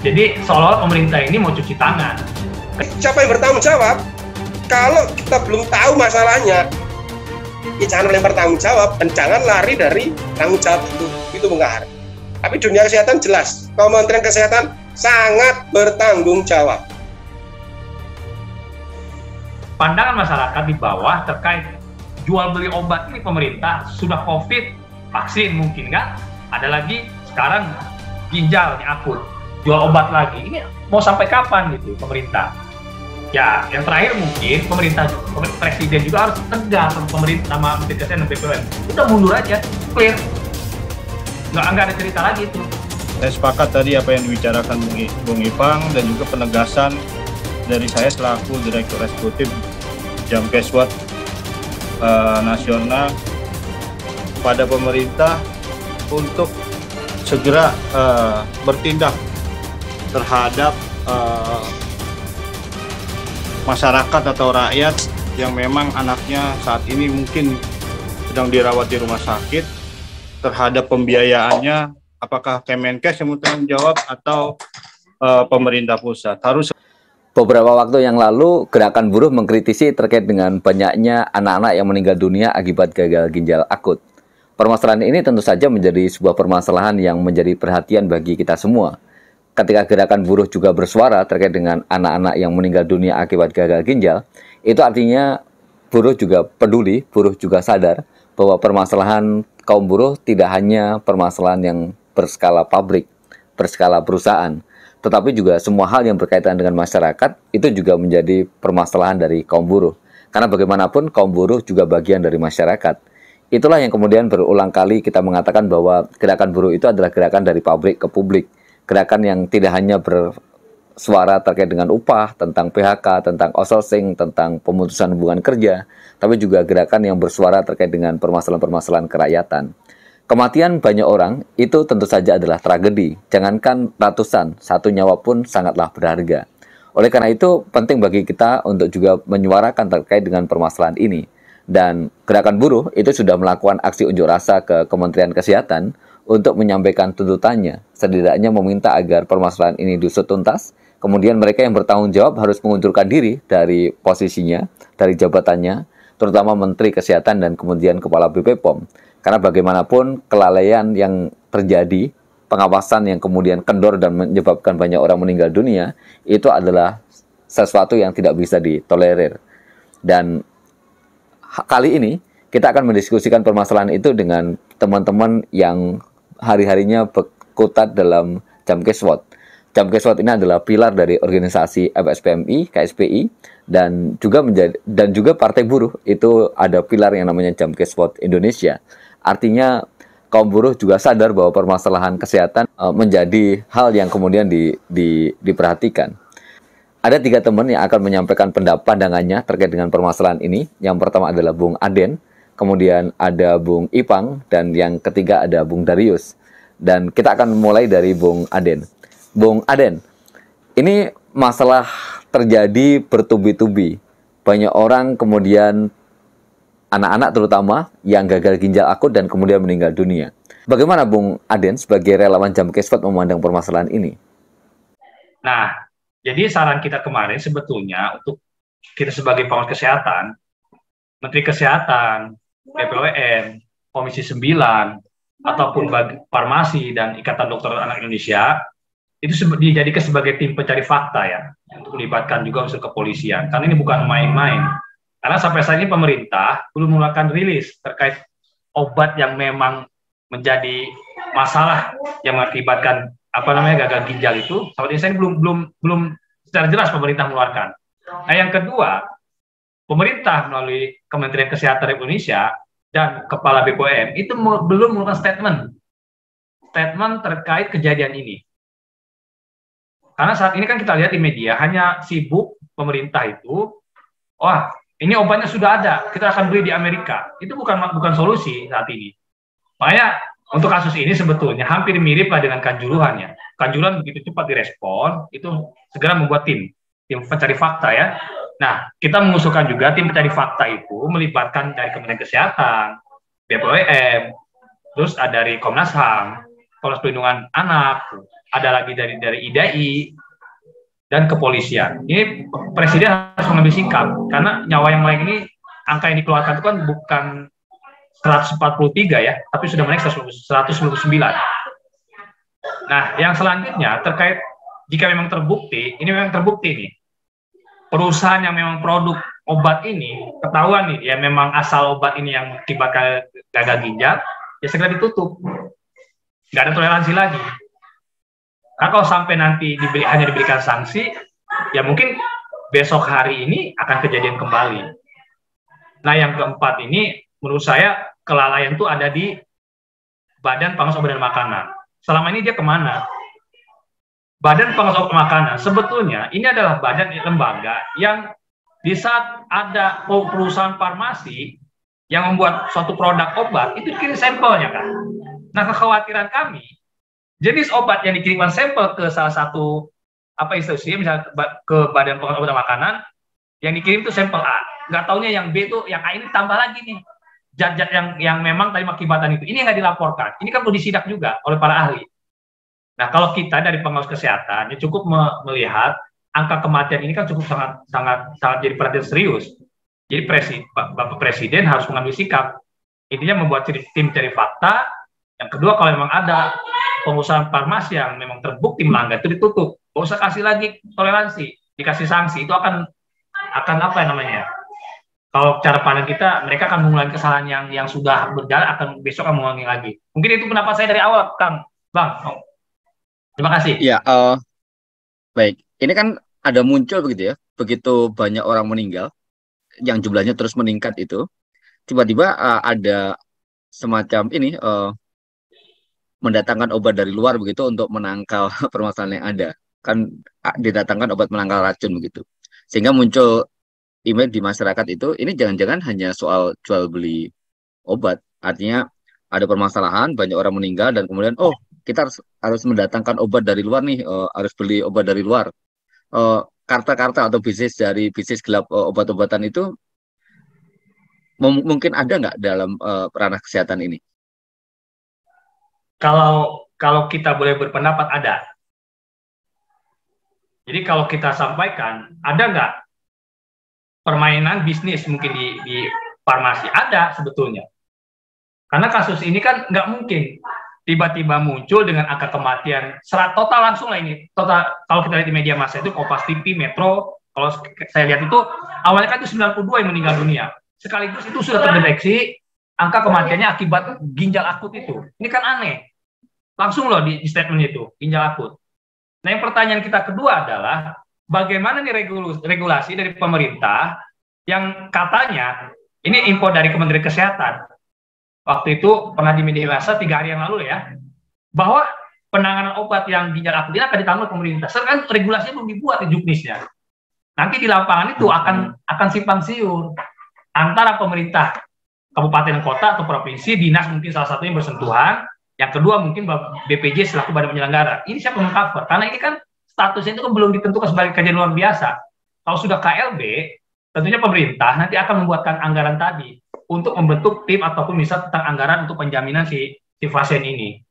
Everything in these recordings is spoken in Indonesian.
Jadi seolah-olah pemerintah ini mau cuci tangan. Siapa yang bertanggung jawab? Kalau kita belum tahu masalahnya, ya jangan lempar tanggung jawab dan jangan lari dari tanggung jawab itu Bung. Tapi dunia kesehatan jelas, Kementerian Kesehatan sangat bertanggung jawab. Pandangan masyarakat di bawah terkait jual beli obat ini, pemerintah sudah COVID, vaksin mungkin nggak, ada lagi sekarang ginjal ini akut, jual obat lagi, ini mau sampai kapan gitu pemerintah? Ya, yang terakhir mungkin presiden juga harus tegas sama pemerintah, sama Menteri Kesehatan dan BPOM. Udah mundur aja, clear. Nggak ada cerita lagi itu. Saya sepakat tadi apa yang dibicarakan Bung Ipang dan juga penegasan dari saya selaku Direktur Eksekutif Jamkeswat Nasional pada pemerintah untuk segera bertindak terhadap masyarakat atau rakyat yang memang anaknya saat ini mungkin sedang dirawat di rumah sakit, terhadap pembiayaannya apakah Kemenkes yang bertanggung jawab atau pemerintah pusat. Harus. Beberapa waktu yang lalu, gerakan buruh mengkritisi terkait dengan banyaknya anak-anak yang meninggal dunia akibat gagal ginjal akut. Permasalahan ini tentu saja menjadi sebuah permasalahan yang menjadi perhatian bagi kita semua. Ketika gerakan buruh juga bersuara terkait dengan anak-anak yang meninggal dunia akibat gagal ginjal, itu artinya buruh juga peduli, buruh juga sadar bahwa permasalahan kaum buruh tidak hanya permasalahan yang berskala pabrik, berskala perusahaan, tetapi juga semua hal yang berkaitan dengan masyarakat itu juga menjadi permasalahan dari kaum buruh. Karena bagaimanapun kaum buruh juga bagian dari masyarakat. Itulah yang kemudian berulang kali kita mengatakan bahwa gerakan buruh itu adalah gerakan dari pabrik ke publik. Gerakan yang tidak hanya bersuara terkait dengan upah, tentang PHK, tentang outsourcing, tentang pemutusan hubungan kerja, tapi juga gerakan yang bersuara terkait dengan permasalahan-permasalahan kerakyatan. Kematian banyak orang itu tentu saja adalah tragedi. Jangankan ratusan, satu nyawa pun sangatlah berharga. Oleh karena itu, penting bagi kita untuk juga menyuarakan terkait dengan permasalahan ini. Dan gerakan buruh itu sudah melakukan aksi unjuk rasa ke Kementerian Kesehatan untuk menyampaikan tuntutannya, setidaknya meminta agar permasalahan ini diusut tuntas. Kemudian mereka yang bertanggung jawab harus mengundurkan diri dari posisinya, dari jabatannya, terutama Menteri Kesehatan dan kemudian Kepala BPOM. Karena bagaimanapun kelalaian yang terjadi, pengawasan yang kemudian kendor dan menyebabkan banyak orang meninggal dunia, itu adalah sesuatu yang tidak bisa ditolerir. Dan kali ini kita akan mendiskusikan permasalahan itu dengan teman-teman yang hari-harinya berkutat dalam Jamkeswat. Jamkeswat ini adalah pilar dari organisasi FSPMI, KSPI, dan juga Partai Buruh itu ada pilar yang namanya Jamkeswat Indonesia. Artinya kaum buruh juga sadar bahwa permasalahan kesehatan menjadi hal yang kemudian diperhatikan. Ada 3 teman yang akan menyampaikan pandangannya terkait dengan permasalahan ini. Yang pertama adalah Bung Aden, kemudian ada Bung Ipang, dan yang ketiga ada Bung Darius. Dan kita akan mulai dari Bung Aden. Bung Aden, ini masalah terjadi bertubi-tubi. Banyak orang kemudian, anak-anak terutama, yang gagal ginjal akut dan kemudian meninggal dunia. Bagaimana Bung Aden sebagai relawan Jamkeswat memandang permasalahan ini? Nah, jadi saran kita kemarin sebetulnya untuk kita sebagai pengawas kesehatan, Menteri Kesehatan, BPOM, Komisi 9, ataupun Farmasi dan Ikatan Dokter Anak Indonesia, itu dijadikan sebagai tim pencari fakta ya, untuk melibatkan juga unsur kepolisian. Karena ini bukan main-main. Karena sampai saat ini pemerintah belum mengeluarkan rilis terkait obat yang memang menjadi masalah yang mengakibatkan gagal ginjal itu. Sampai ini saya belum secara jelas pemerintah mengeluarkan. Nah, yang kedua, pemerintah melalui Kementerian Kesehatan Republik Indonesia dan Kepala BPOM itu belum mengeluarkan statement terkait kejadian ini. Karena saat ini kan kita lihat di media hanya sibuk pemerintah itu, wah ini obatnya sudah ada, kita akan beli di Amerika. Itu bukan solusi saat ini. Makanya untuk kasus ini sebetulnya hampir mirip lah dengan Kanjuruhan ya. Kanjuruhan begitu cepat direspon, itu segera membuat tim pencari fakta ya. Nah, kita mengusulkan juga tim pencari fakta itu melibatkan dari Kementerian Kesehatan, BPOM, terus ada dari Komnas HAM, Komnas Perlindungan Anak, ada lagi dari IDAI dan kepolisian. Ini presiden harus mengambil sikap karena nyawa yang lain ini, angka yang dikeluarkan itu kan bukan 143 ya, tapi sudah naik 199. Nah, yang selanjutnya terkait jika memang terbukti, ini memang terbukti nih, perusahaan yang memang produk obat ini ketahuan nih, ya memang asal obat ini yang mengakibatkan gagal ginjal, ya segera ditutup. Nggak ada toleransi lagi. Karena kalau sampai nanti hanya diberikan sanksi, ya mungkin besok hari ini akan kejadian kembali. Nah, yang keempat ini, menurut saya kelalaian itu ada di Badan Pengawas Obat dan Makanan. Selama ini dia kemana? Badan Pengawas Obat dan Makanan sebetulnya ini adalah badan lembaga yang di saat ada perusahaan farmasi yang membuat suatu produk obat, itu dikirim sampelnya kan. Nah, kekhawatiran kami, jenis obat yang dikirimkan sampel ke salah satu institusi, misalnya ke Badan Pengawas Obat dan Makanan, yang dikirim itu sampel A. Nggak taunya yang B itu, yang A ini tambah lagi nih. Zat-zat yang memang tadi mengakibatkan itu. Ini nggak dilaporkan. Ini kan perlu disidak juga oleh para ahli. Nah, kalau kita dari pengawas kesehatan, ya cukup melihat angka kematian ini kan cukup sangat jadi perhatian serius. Jadi Bapak Presiden harus mengambil sikap. Intinya membuat tim cari fakta. Yang kedua, kalau memang ada pengusaha farmasi yang memang terbukti melanggar, itu ditutup. Nggak usah kasih lagi toleransi, dikasih sanksi. Itu akan apa namanya? Kalau cara pandang kita, mereka akan mengulangi kesalahan yang sudah berjalan, akan besok akan mengulangi lagi. Mungkin itu pendapat saya dari awal, Bang. Terima kasih. Ya, baik. Ini kan ada muncul begitu ya, begitu banyak orang meninggal, yang jumlahnya terus meningkat itu, tiba-tiba ada semacam ini mendatangkan obat dari luar begitu untuk menangkal permasalahan yang ada. Kan didatangkan obat menangkal racun begitu. Sehingga muncul image di masyarakat itu, ini jangan-jangan hanya soal jual beli obat. Artinya ada permasalahan, banyak orang meninggal, dan kemudian kita harus mendatangkan obat dari luar nih, harus beli obat dari luar. Karta-karta atau bisnis gelap obat-obatan itu mungkin ada nggak dalam ranah kesehatan ini? Kalau kita boleh berpendapat, ada. Jadi kalau kita sampaikan, ada nggak permainan bisnis mungkin di farmasi? Ada sebetulnya. Karena kasus ini kan nggak mungkin tiba-tiba muncul dengan angka kematian total langsung lah ini. Total, kalau kita lihat di media massa itu Kompas TV, Metro, kalau saya lihat itu awalnya kan itu 92 yang meninggal dunia. Sekaligus itu sudah terdeteksi angka kematiannya akibat ginjal akut itu. Ini kan aneh. Langsung loh di statement itu, ginjal akut. Nah, yang pertanyaan kita kedua adalah bagaimana nih regulasi dari pemerintah yang katanya, ini info dari Kementerian Kesehatan, waktu itu pernah di media massa 3 hari yang lalu ya, bahwa penanganan obat yang ginjal akut ini akan ditanggung pemerintah. Sekarang regulasinya belum dibuat di juknisnya. Nanti di lapangan itu akan simpang siur antara pemerintah kabupaten kota atau provinsi, dinas mungkin salah satunya bersentuhan, yang kedua mungkin BPJ selaku badan penyelenggara. Ini siapa meng-cover? Karena ini kan statusnya itu kan belum ditentukan sebagai kajian luar biasa. Kalau sudah KLB, tentunya pemerintah nanti akan membuatkan anggaran tadi untuk membentuk tim ataupun misal tentang anggaran untuk penjaminan si pasien ini.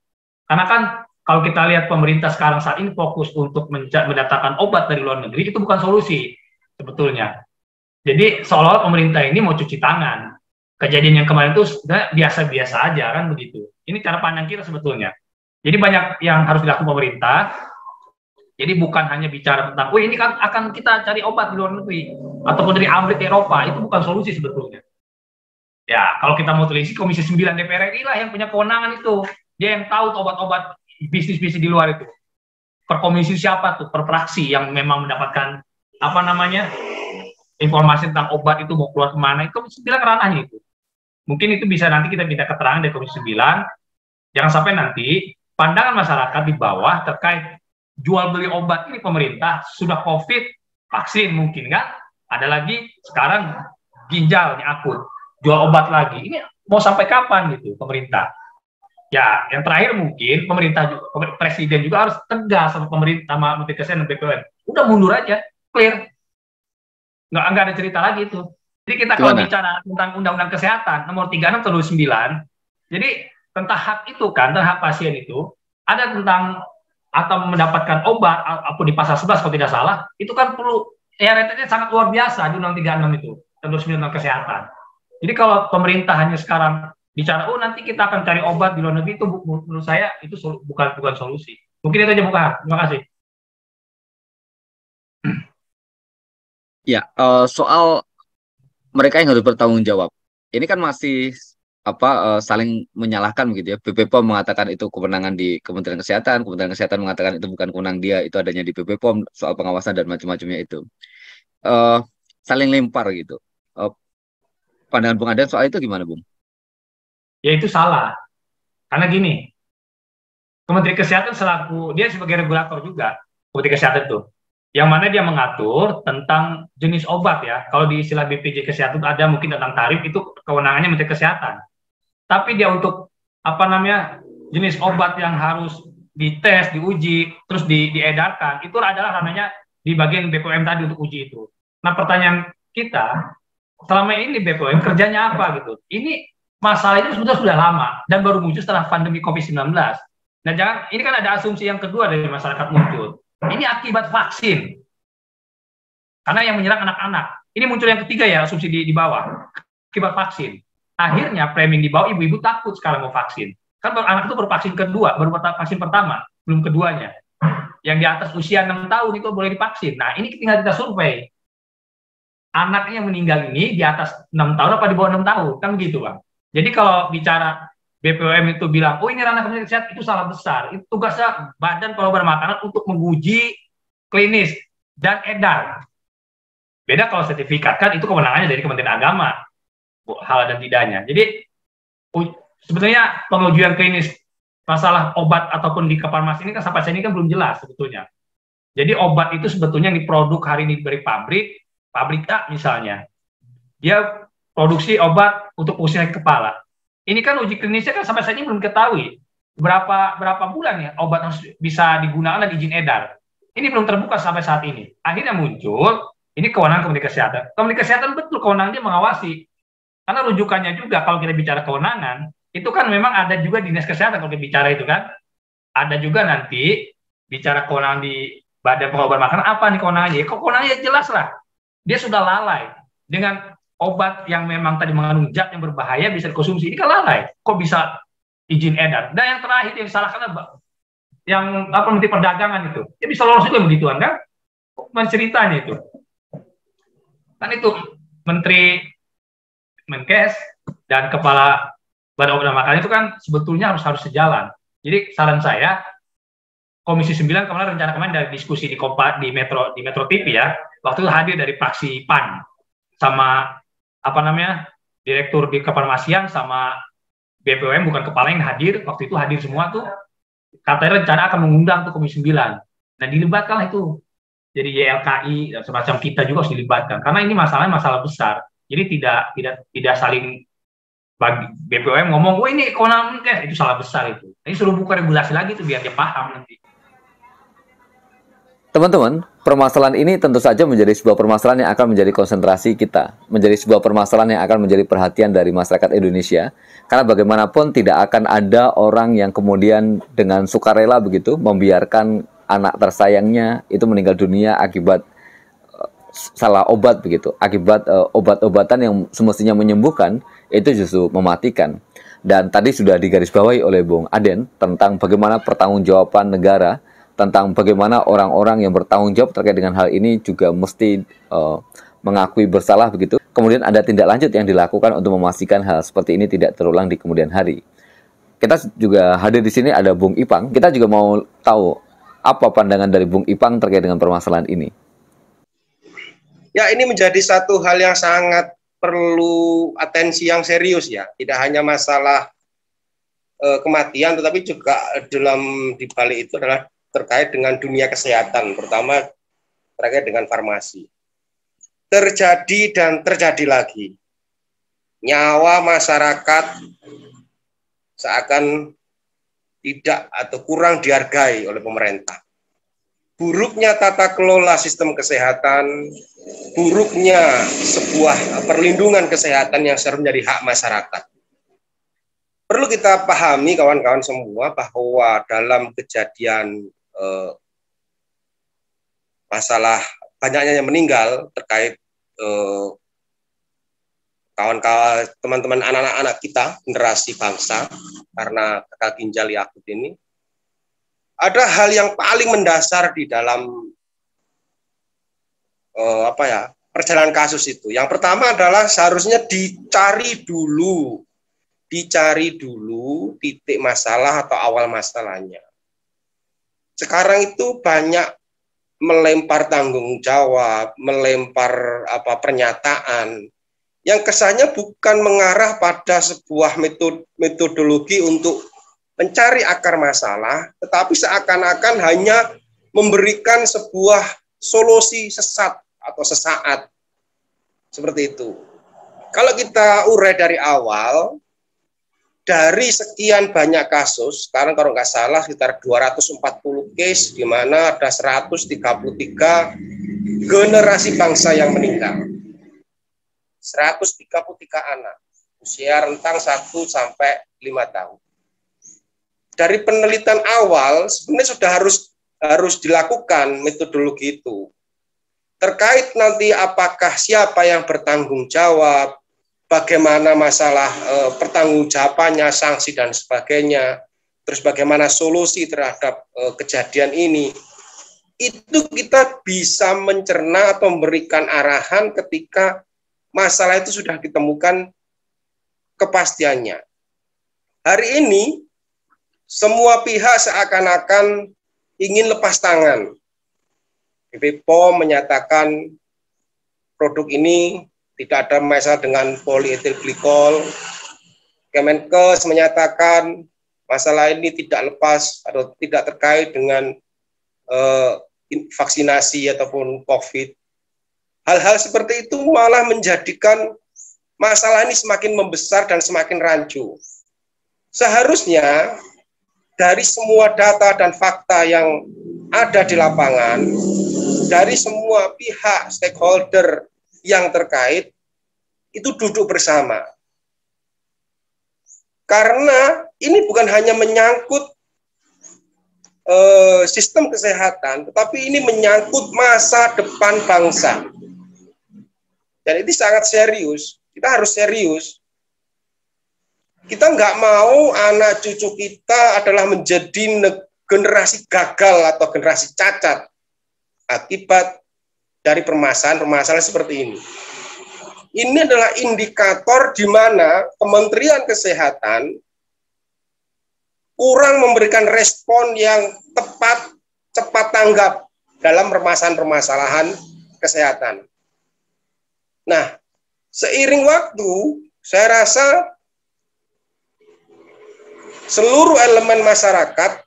Karena kan kalau kita lihat pemerintah sekarang saat ini fokus untuk mendatangkan obat dari luar negeri, itu bukan solusi sebetulnya. Jadi seolah-olah pemerintah ini mau cuci tangan. Kejadian yang kemarin itu sebenarnya biasa-biasa aja kan begitu. Ini cara pandang kita sebetulnya. Jadi banyak yang harus dilakukan pemerintah. Jadi bukan hanya bicara tentang, ini kan akan kita cari obat di luar negeri ataupun dari Amerika, Eropa, itu bukan solusi sebetulnya. Ya, kalau kita mau teliti, Komisi 9 DPR RI lah yang punya kewenangan itu. Dia yang tahu obat-obat bisnis-bisnis di luar itu. Per komisi siapa tuh? Per fraksi yang memang mendapatkan informasi tentang obat itu mau keluar kemana, itu Komisi 9 ranahnya itu. Mungkin itu bisa nanti kita minta keterangan dari Komisi 9. Jangan sampai nanti pandangan masyarakat di bawah terkait jual beli obat ini pemerintah sudah COVID, vaksin mungkin kan? Ada lagi sekarang ginjalnya akut, jual obat lagi. Ini mau sampai kapan gitu pemerintah? Ya, yang terakhir mungkin presiden juga harus tegas sama pemerintah, sama Menteri Kesehatan dan BPOM. Udah mundur aja, clear. Nggak ada cerita lagi itu. Jadi kita kalau bicara tentang Undang-Undang Kesehatan nomor 36 tahun 2009, jadi tentang hak itu kan, tentang hak pasien itu, ada tentang atau mendapatkan obat apapun di pasal 11 kalau tidak salah, itu kan perlu rentetannya sangat luar biasa di Undang 36 itu, tentang tentang kesehatan. Jadi kalau pemerintah hanya sekarang bicara, oh nanti kita akan cari obat di luar negeri, itu menurut saya itu bukan solusi. Mungkin itu aja, Bukan. Terima kasih. Ya, soal mereka yang harus bertanggung jawab. Ini kan masih saling menyalahkan begitu ya. BPOM mengatakan itu kewenangan di Kementerian Kesehatan mengatakan itu bukan kewenangan dia, itu adanya di BPOM soal pengawasan dan macam-macamnya itu. Saling lempar gitu. Pandangan Bung Aden soal itu gimana, Bung? Ya itu salah. Karena gini, Kementerian Kesehatan dia sebagai regulator juga, Kementerian Kesehatan itu, yang mana dia mengatur tentang jenis obat ya. Kalau di istilah BPJS Kesehatan ada mungkin tentang tarif, itu kewenangannya Menteri Kesehatan. Tapi dia untuk jenis obat yang harus dites, diuji, terus diedarkan, itu adalah namanya di bagian BPOM tadi untuk uji itu. Nah pertanyaan kita, selama ini BPOM kerjanya apa gitu? Ini masalah itu sebetulnya sudah lama dan baru muncul setelah pandemi COVID-19. Nah ini kan ada asumsi yang kedua dari masyarakat muncul. Ini akibat vaksin. Karena yang menyerang anak-anak. Ini muncul yang ketiga ya, asumsi di bawah. Akibat vaksin. Akhirnya framing di bawah, ibu-ibu takut sekarang mau vaksin. Kan anak itu baru vaksin kedua, baru vaksin pertama, belum keduanya. Yang di atas usia 6 tahun itu boleh divaksin. Nah ini tinggal kita survei. Anaknya yang meninggal ini di atas 6 tahun apa di bawah 6 tahun? Kan gitu Bang. Jadi kalau bicara BPOM itu bilang, oh ini ranah Kementerian Kesehatan, itu salah besar. Itu tugasnya Badan Pengobat Makanan untuk menguji klinis dan edar. Beda kalau sertifikat, kan itu kewenangannya dari Kementerian Agama. Hal dan tidaknya. Jadi sebenarnya pengujian klinis masalah obat ataupun di farmasi ini kan sampai saat ini kan belum jelas sebetulnya. Jadi obat itu sebetulnya yang diproduk hari ini dari pabrik A misalnya. Dia produksi obat untuk pusing kepala. Ini kan uji klinisnya kan sampai saat ini belum ketahui berapa bulan ya obat harus bisa digunakan dan izin edar. Ini belum terbuka sampai saat ini. Akhirnya muncul ini kewenangan Kementerian Kesehatan. Kementerian Kesehatan betul kewenangan dia mengawasi. Karena rujukannya juga kalau kita bicara kewenangan, itu kan memang ada juga Dinas Kesehatan kalau kita bicara itu kan. Ada juga nanti bicara kewenangan di Badan Pengobat Makanan, apa nih kewenangannya? Kewenangannya jelas lah. Dia sudah lalai dengan obat yang memang tadi mengandung zat yang berbahaya bisa dikonsumsi. Ini kan lalai. Kok bisa izin edar? Dan yang terakhir yang disalahkan yang Menteri Perdagangan itu. Dia bisa lolos juga begituan kan? Ceritanya itu. Kan itu Menteri Menkes dan Kepala Badan Obat dan Makanan itu kan sebetulnya harus sejalan. Jadi saran saya, Komisi 9 kemarin dari diskusi di Metro TV ya, waktu itu hadir dari fraksi PAN sama Direktur di Kefarmasian sama BPOM bukan kepala yang hadir, waktu itu hadir semua tuh, katanya rencana akan mengundang tuh Komisi 9. Nah dilibatkanlah itu. Jadi YLKI dan semacam kita juga harus dilibatkan karena ini masalah besar. Jadi tidak saling bagi BPOM ngomong, oh ini kewenangan itu salah besar itu. Ini suruh buka regulasi lagi tuh biar dia paham nanti. Teman-teman, permasalahan ini tentu saja menjadi sebuah permasalahan yang akan menjadi konsentrasi kita, menjadi sebuah permasalahan yang akan menjadi perhatian dari masyarakat Indonesia. Karena bagaimanapun tidak akan ada orang yang kemudian dengan sukarela begitu membiarkan anak tersayangnya itu meninggal dunia akibat salah obat begitu, akibat obat-obatan yang semestinya menyembuhkan itu justru mematikan. Dan tadi sudah digarisbawahi oleh Bung Aden tentang bagaimana pertanggungjawaban negara, tentang bagaimana orang-orang yang bertanggung jawab terkait dengan hal ini juga mesti mengakui bersalah begitu. Kemudian ada tindak lanjut yang dilakukan untuk memastikan hal seperti ini tidak terulang di kemudian hari. Kita juga hadir di sini ada Bung Ipang. Kita juga mau tahu apa pandangan dari Bung Ipang terkait dengan permasalahan ini. Ya, ini menjadi satu hal yang sangat perlu atensi yang serius ya. Tidak hanya masalah kematian, tetapi juga di balik itu adalah terkait dengan dunia kesehatan, terutama terkait dengan farmasi. Terjadi dan terjadi lagi. Nyawa masyarakat seakan tidak atau kurang dihargai oleh pemerintah. Buruknya tata kelola sistem kesehatan, buruknya sebuah perlindungan kesehatan yang seharusnya menjadi hak masyarakat. Perlu kita pahami kawan-kawan semua bahwa dalam kejadian masalah banyaknya yang meninggal terkait kawan-kawan teman-teman anak-anak kita, generasi bangsa, karena gagal ginjal akut ini, ada hal yang paling mendasar di dalam perjalanan kasus itu. Yang pertama adalah seharusnya dicari dulu titik masalah atau awal masalahnya. Sekarang itu banyak melempar tanggung jawab, melempar pernyataan yang kesannya bukan mengarah pada sebuah metodologi untuk mencari akar masalah, tetapi seakan-akan hanya memberikan sebuah solusi sesat atau sesaat. Seperti itu. Kalau kita urai dari awal, dari sekian banyak kasus, sekarang kalau nggak salah sekitar 240 case, di mana ada 133 generasi bangsa yang meninggal. 133 anak, usia rentang 1 sampai 5 tahun. Dari penelitian awal, sebenarnya sudah harus dilakukan metodologi itu. Terkait nanti apakah siapa yang bertanggung jawab, bagaimana masalah pertanggungjawabannya, sanksi dan sebagainya, terus bagaimana solusi terhadap kejadian ini, itu kita bisa mencerna atau memberikan arahan ketika masalah itu sudah ditemukan kepastiannya. Hari ini, semua pihak seakan-akan ingin lepas tangan. BP POM menyatakan produk ini tidak ada masalah dengan polietilglikol. Kemenkes menyatakan masalah ini tidak lepas atau tidak terkait dengan vaksinasi ataupun COVID. Hal-hal seperti itu malah menjadikan masalah ini semakin membesar dan semakin rancu. Seharusnya dari semua data dan fakta yang ada di lapangan, dari semua pihak stakeholder yang terkait, itu duduk bersama. Karena ini bukan hanya menyangkut sistem kesehatan, tetapi ini menyangkut masa depan bangsa. Dan itu sangat serius. Kita harus serius. Kita nggak mau anak cucu kita adalah menjadi generasi gagal atau generasi cacat akibat dari permasalahan seperti ini. Ini adalah indikator di mana Kementerian Kesehatan kurang memberikan respon yang tepat, cepat tanggap dalam permasalahan kesehatan. Nah, seiring waktu, saya rasa seluruh elemen masyarakat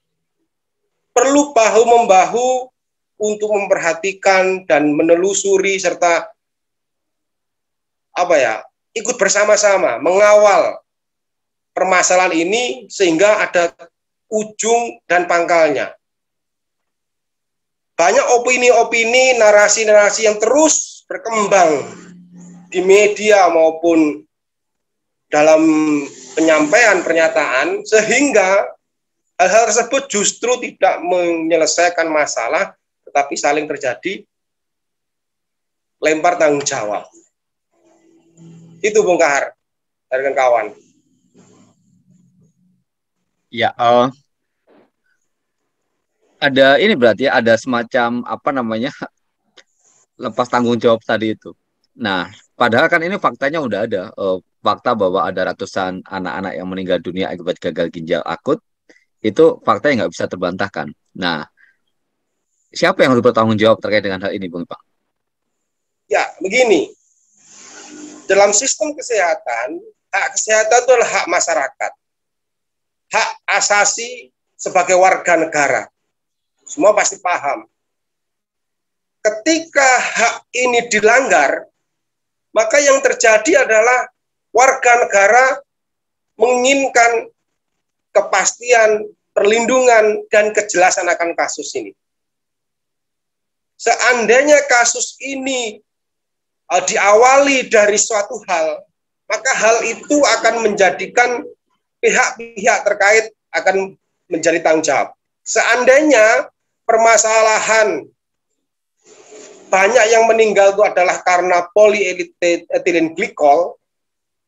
perlu bahu-membahu untuk memperhatikan dan menelusuri serta ikut bersama-sama mengawal permasalahan ini sehingga ada ujung dan pangkalnya. Banyak opini-opini, narasi-narasi yang terus berkembang di media maupun dalam penyampaian pernyataan, sehingga hal-hal tersebut justru tidak menyelesaikan masalah, tetapi saling terjadi lempar tanggung jawab. Itu Bung Kahar, dari kawan. Ya, ada ini berarti ada semacam lepas tanggung jawab tadi itu. Nah, padahal kan ini faktanya udah ada, fakta bahwa ada ratusan anak-anak yang meninggal dunia akibat gagal ginjal akut, itu fakta yang nggak bisa terbantahkan. Nah, siapa yang harus bertanggung jawab terkait dengan hal ini, Bung Ipang? Ya, begini. Dalam sistem kesehatan, hak kesehatan itu adalah hak masyarakat. Hak asasi sebagai warga negara. Semua pasti paham. Ketika hak ini dilanggar, maka yang terjadi adalah warga negara menginginkan kepastian, perlindungan, dan kejelasan akan kasus ini. Seandainya kasus ini diawali dari suatu hal, maka hal itu akan menjadikan pihak-pihak terkait akan menjadi tanggung jawab. Seandainya permasalahan banyak yang meninggal itu adalah karena polyethylene glycol,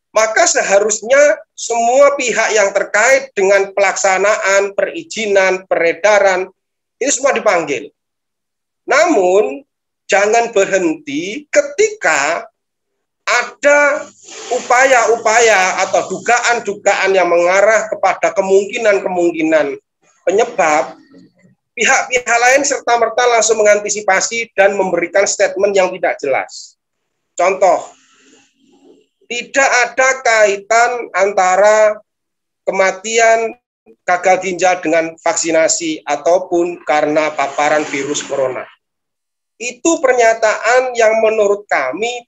maka seharusnya semua pihak yang terkait dengan pelaksanaan, perizinan, peredaran, ini semua dipanggil. Namun, jangan berhenti ketika ada upaya-upaya atau dugaan-dugaan yang mengarah kepada kemungkinan-kemungkinan penyebab, pihak-pihak lain serta-merta langsung mengantisipasi dan memberikan statement yang tidak jelas. Contoh, tidak ada kaitan antara kematian gagal ginjal dengan vaksinasi ataupun karena paparan virus corona. Itu pernyataan yang menurut kami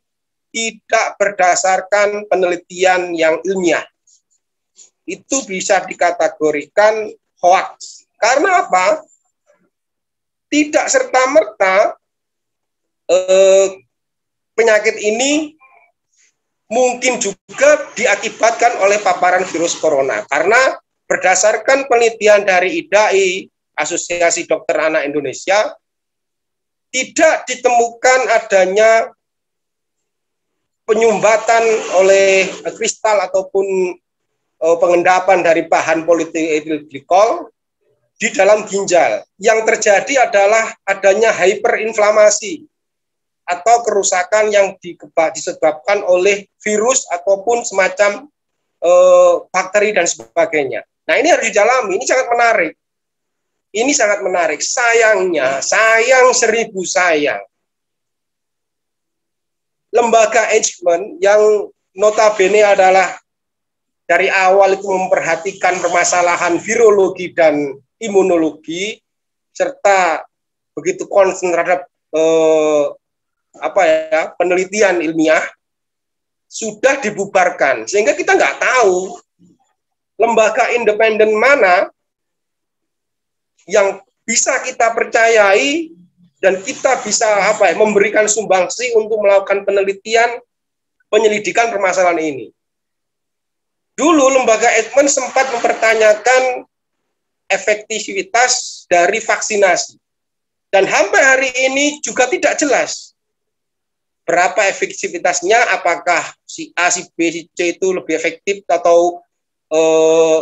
tidak berdasarkan penelitian yang ilmiah. Itu bisa dikategorikan hoax. Karena apa? Tidak serta-merta penyakit ini mungkin juga diakibatkan oleh paparan virus corona. Karena berdasarkan penelitian dari IDAI, Asosiasi Dokter Anak Indonesia, tidak ditemukan adanya penyumbatan oleh kristal ataupun pengendapan dari bahan polyethylene glycol di dalam ginjal. Yang terjadi adalah adanya hyperinflamasi atau kerusakan yang disebabkan oleh virus ataupun semacam bakteri dan sebagainya. Nah, ini harus didalami, ini sangat menarik. Ini sangat menarik. Sayangnya, sayang seribu sayang, lembaga eijkman yang notabene adalah dari awal itu memperhatikan permasalahan virologi dan imunologi serta begitu concern terhadap penelitian ilmiah, sudah dibubarkan sehingga kita nggak tahu lembaga independen mana yang bisa kita percayai dan kita bisa memberikan sumbangsi untuk melakukan penelitian penyelidikan permasalahan ini. Dulu lembaga Eijkman sempat mempertanyakan efektivitas dari vaksinasi. Dan sampai hari ini juga tidak jelas berapa efektivitasnya, apakah si A, si B, si C itu lebih efektif atau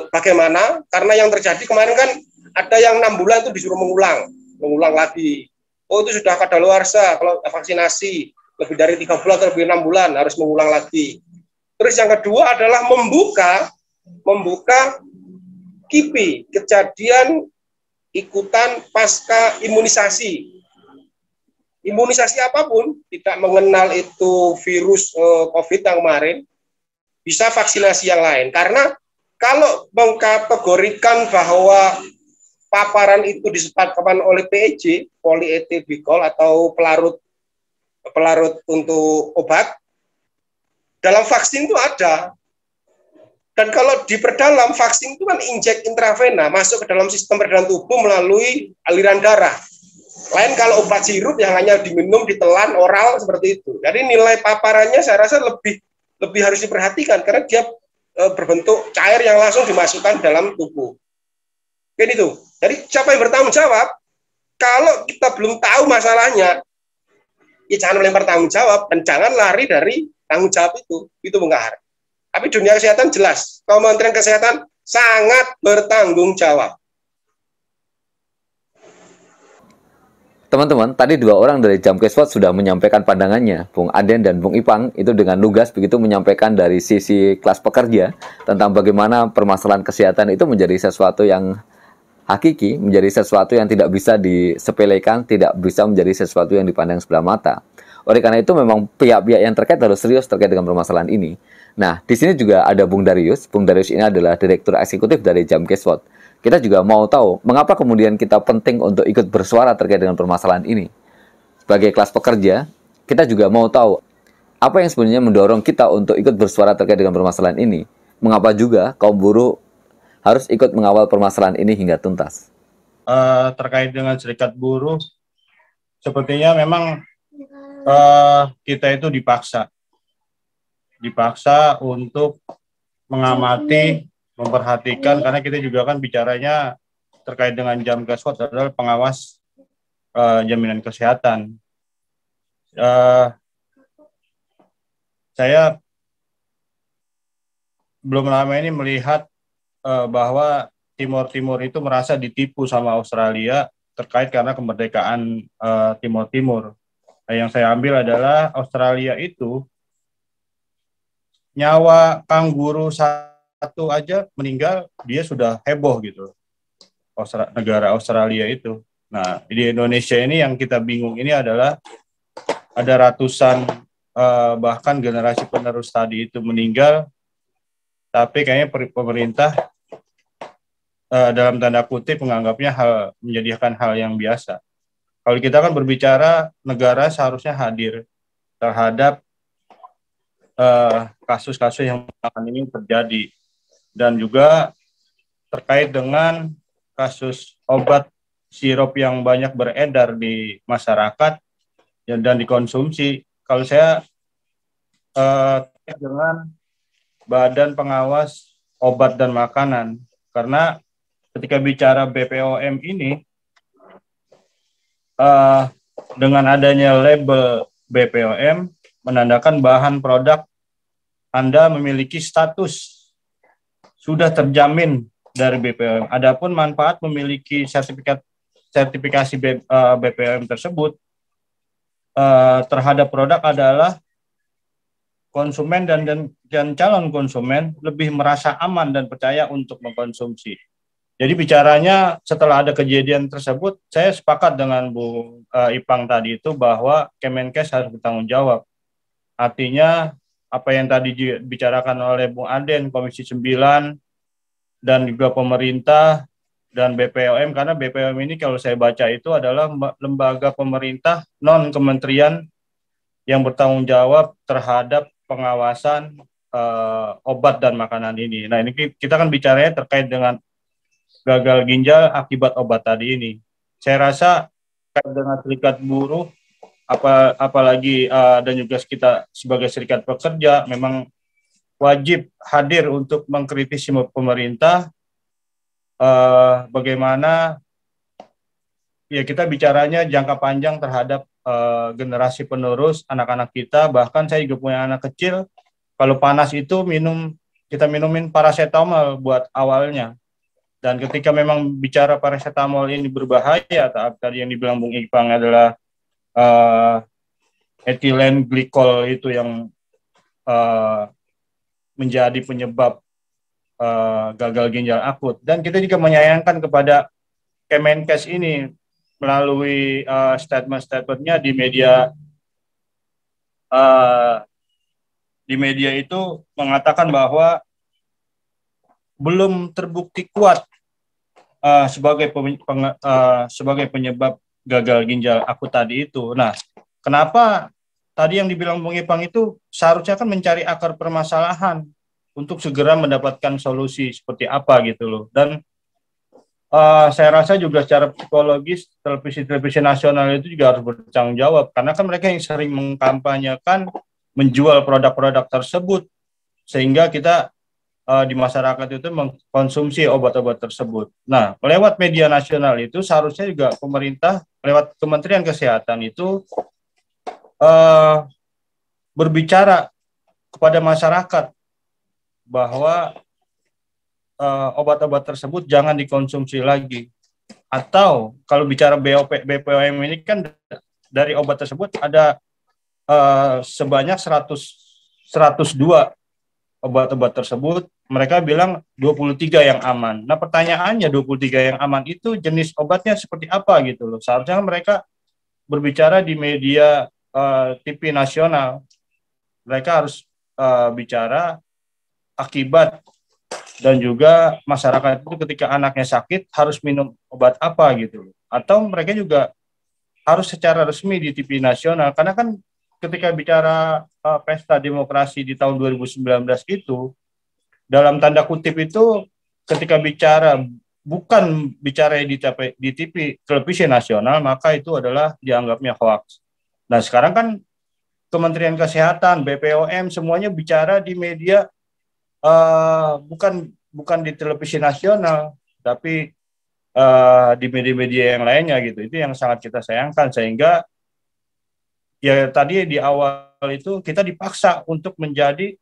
bagaimana. Karena yang terjadi kemarin kan ada yang 6 bulan itu disuruh mengulang lagi. Oh, itu sudah kadaluarsa kalau vaksinasi lebih dari 3 bulan atau lebih 6 bulan harus mengulang lagi. Terus yang kedua adalah membuka KIPI, kejadian ikutan pasca imunisasi. Imunisasi apapun, tidak mengenal itu virus COVID yang kemarin, bisa vaksinasi yang lain. Karena kalau mengkategorikan bahwa paparan itu disebabkan oleh PEG, polyethylene glycol atau pelarut untuk obat, dalam vaksin itu ada. Dan kalau diperdalam, vaksin itu kan injek intravena, masuk ke dalam sistem peredaran tubuh melalui aliran darah. Lain kalau obat sirup yang hanya diminum, ditelan, oral, seperti itu. Jadi nilai paparannya saya rasa lebih harus diperhatikan, karena dia berbentuk cair yang langsung dimasukkan dalam tubuh. Kayak itu. Jadi siapa yang bertanggung jawab? Kalau kita belum tahu masalahnya, ya jangan melempar tanggung jawab dan jangan lari dari tanggung jawab itu. Itu Bung Kahar. Tapi dunia kesehatan jelas, Kementerian Kesehatan sangat bertanggung jawab. Teman-teman, tadi 2 orang dari Jamkeswot sudah menyampaikan pandangannya. Bung Aden dan Bung Ipang itu dengan lugas begitu menyampaikan dari sisi kelas pekerja tentang bagaimana permasalahan kesehatan itu menjadi sesuatu yang hakiki, menjadi sesuatu yang tidak bisa disepelekan, tidak bisa menjadi sesuatu yang dipandang sebelah mata. Oleh karena itu memang pihak-pihak yang terkait harus serius terkait dengan permasalahan ini. Nah, di sini juga ada Bung Darius. Bung Darius ini adalah Direktur Eksekutif dari Jamkeswot. Kita juga mau tahu mengapa kemudian kita penting untuk ikut bersuara terkait dengan permasalahan ini. Sebagai kelas pekerja, kita juga mau tahu apa yang sebenarnya mendorong kita untuk ikut bersuara terkait dengan permasalahan ini. Mengapa juga kaum buruh harus ikut mengawal permasalahan ini hingga tuntas. Terkait dengan serikat buruh, sepertinya memang kita itu dipaksa untuk mengamati, memperhatikan, karena kita juga kan bicaranya terkait dengan Jamkeswot adalah pengawas jaminan kesehatan. Saya belum lama ini melihat bahwa Timur itu merasa ditipu sama Australia terkait karena kemerdekaan Timur. Nah, yang saya ambil adalah Australia itu nyawa kanguru satu aja meninggal, dia sudah heboh gitu. Negara Australia itu. Nah, di Indonesia ini yang kita bingung ini adalah ada ratusan bahkan generasi penerus tadi itu meninggal, tapi kayaknya pemerintah dalam tanda kutip menganggapnya menjadikan hal yang biasa. Kalau kita kan berbicara negara seharusnya hadir terhadap kasus-kasus yang belakangan ini terjadi, dan juga terkait dengan kasus obat sirup yang banyak beredar di masyarakat dan dikonsumsi. Kalau saya dengan Badan Pengawas Obat dan Makanan, karena ketika bicara BPOM ini, dengan adanya label BPOM menandakan bahan produk Anda memiliki status sudah terjamin dari BPOM. Adapun manfaat memiliki sertifikasi BPOM tersebut terhadap produk adalah konsumen dan calon konsumen lebih merasa aman dan percaya untuk mengkonsumsi. Jadi bicaranya setelah ada kejadian tersebut, saya sepakat dengan Bu Ipang tadi itu bahwa Kemenkes harus bertanggung jawab. Artinya apa yang tadi dibicarakan oleh Bung Aden, Komisi 9, dan juga pemerintah dan BPOM, karena BPOM ini kalau saya baca itu adalah lembaga pemerintah non-kementerian yang bertanggung jawab terhadap pengawasan obat dan makanan ini. Nah, ini kita kan bicaranya terkait dengan gagal ginjal akibat obat tadi ini. Saya rasa dengan serikat buruh, apalagi dan juga kita sebagai serikat pekerja memang wajib hadir untuk mengkritisi pemerintah bagaimana ya kita bicaranya jangka panjang terhadap generasi penerus anak-anak kita. Bahkan saya juga punya anak kecil, kalau panas itu kita minumin paracetamol buat awalnya. Dan ketika memang bicara paracetamol ini berbahaya, tadi yang dibilang Bung Ipang adalah etilen glikol itu yang menjadi penyebab gagal ginjal akut. Dan kita juga menyayangkan kepada Kemenkes ini melalui statement-statementnya di media itu mengatakan bahwa belum terbukti kuat sebagai penyebab gagal ginjal akut tadi itu. Nah, kenapa tadi yang dibilang Bung Ipang itu seharusnya kan mencari akar permasalahan untuk segera mendapatkan solusi seperti apa gitu loh. Dan saya rasa juga secara psikologis televisi nasional itu juga harus bertanggung jawab, karena kan mereka yang sering mengkampanyekan menjual produk-produk tersebut sehingga kita di masyarakat itu mengkonsumsi obat-obat tersebut. Nah, lewat media nasional itu seharusnya juga pemerintah lewat Kementerian Kesehatan itu berbicara kepada masyarakat bahwa obat-obat tersebut jangan dikonsumsi lagi. Atau kalau bicara BPOM ini kan dari obat tersebut ada sebanyak 102 obat-obat tersebut, mereka bilang 23 yang aman. Nah, pertanyaannya 23 yang aman itu jenis obatnya seperti apa gitu loh. Seharusnya mereka berbicara di media TV nasional. Mereka harus bicara akibat, dan juga masyarakat itu ketika anaknya sakit harus minum obat apa gitu loh. Atau mereka juga harus secara resmi di TV nasional, karena kan ketika bicara pesta demokrasi di tahun 2019 itu, dalam tanda kutip itu ketika bukan bicara di TV televisi nasional, maka itu adalah dianggapnya hoax. Nah, sekarang kan Kementerian Kesehatan, BPOM semuanya bicara di media bukan di televisi nasional, tapi di media-media yang lainnya gitu. Itu yang sangat kita sayangkan, sehingga ya tadi di awal itu kita dipaksa untuk menjadi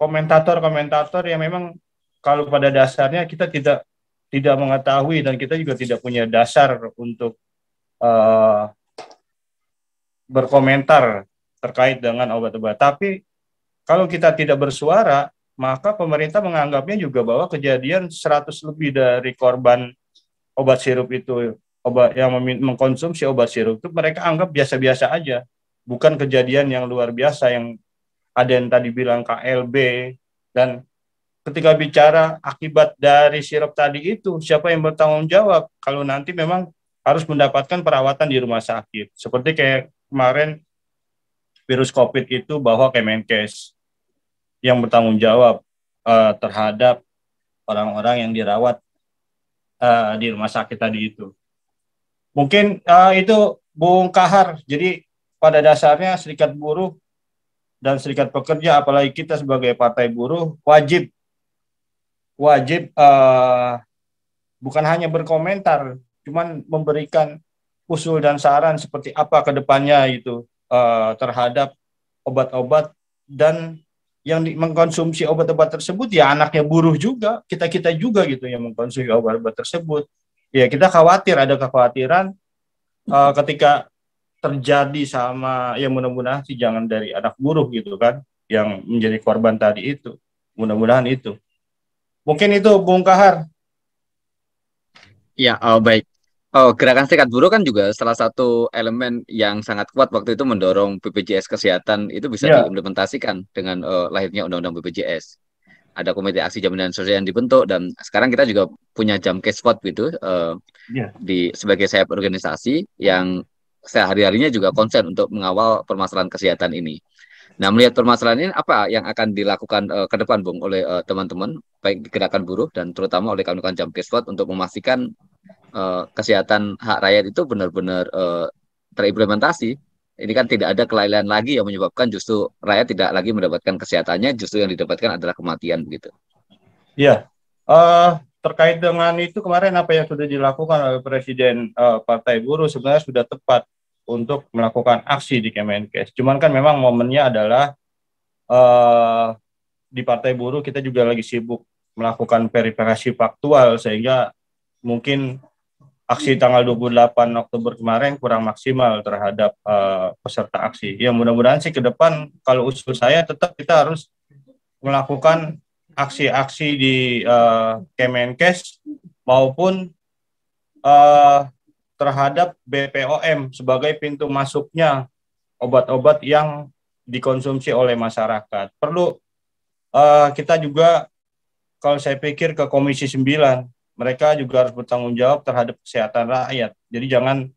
komentator-komentator yang memang kalau pada dasarnya kita tidak mengetahui, dan kita juga tidak punya dasar untuk uh, berkomentar terkait dengan obat-obat. Tapi kalau kita tidak bersuara, maka pemerintah menganggapnya juga bahwa kejadian 100 lebih dari korban obat sirup itu, obat yang mengkonsumsi obat sirup itu, mereka anggap biasa-biasa aja. Bukan kejadian yang luar biasa yang ada yang tadi bilang KLB. Dan ketika bicara akibat dari sirup tadi itu, siapa yang bertanggung jawab kalau nanti memang harus mendapatkan perawatan di rumah sakit? Seperti kayak kemarin virus COVID itu, bahwa Kemenkes yang bertanggung jawab terhadap orang-orang yang dirawat di rumah sakit tadi itu. Mungkin itu Bung Kahar. Jadi pada dasarnya serikat buruh dan serikat pekerja, apalagi kita sebagai partai buruh, wajib bukan hanya berkomentar, cuman memberikan usul dan saran seperti apa ke depannya itu terhadap obat-obat, dan yang mengkonsumsi obat-obat tersebut ya anaknya buruh juga, kita juga gitu yang mengkonsumsi obat-obat tersebut. Ya kita khawatir, ada kekhawatiran ketika terjadi sama, ya mudah-mudahan sih jangan dari anak buruh gitu kan yang menjadi korban tadi itu, mudah-mudahan itu. Mungkin itu Bung Kahar. Ya, baik. Gerakan serikat buruh kan juga salah satu elemen yang sangat kuat waktu itu mendorong BPJS Kesehatan itu bisa Ya, diimplementasikan dengan lahirnya Undang-Undang BPJS. Ada Komite Aksi Jaminan Sosial yang dibentuk, dan sekarang kita juga punya Jamkeswot gitu ya, sebagai sayap organisasi yang sehari-harinya juga konsen untuk mengawal permasalahan kesehatan ini. Nah, melihat permasalahan ini, apa yang akan dilakukan ke depan, Bung, oleh teman-teman, baik di gerakan buruh dan terutama oleh kawan-kawan Jamkeswot untuk memastikan kesehatan hak rakyat itu benar-benar terimplementasi? Ini kan tidak ada kelalaian lagi yang menyebabkan justru rakyat tidak lagi mendapatkan kesehatannya, justru yang didapatkan adalah kematian gitu. ya. Terkait dengan itu, kemarin apa yang sudah dilakukan oleh Presiden Partai Buruh sebenarnya sudah tepat untuk melakukan aksi di Kemenkes. Cuman kan memang momennya adalah di Partai Buruh kita juga lagi sibuk melakukan verifikasi faktual, sehingga mungkin aksi tanggal 28 Oktober kemarin kurang maksimal terhadap peserta aksi. Ya mudah-mudahan sih ke depan, kalau usul saya tetap kita harus melakukan aksi-aksi di Kemenkes maupun terhadap BPOM sebagai pintu masuknya obat-obat yang dikonsumsi oleh masyarakat. Perlu kita juga, kalau saya pikir, ke Komisi 9, mereka juga harus bertanggung jawab terhadap kesehatan rakyat. Jadi jangan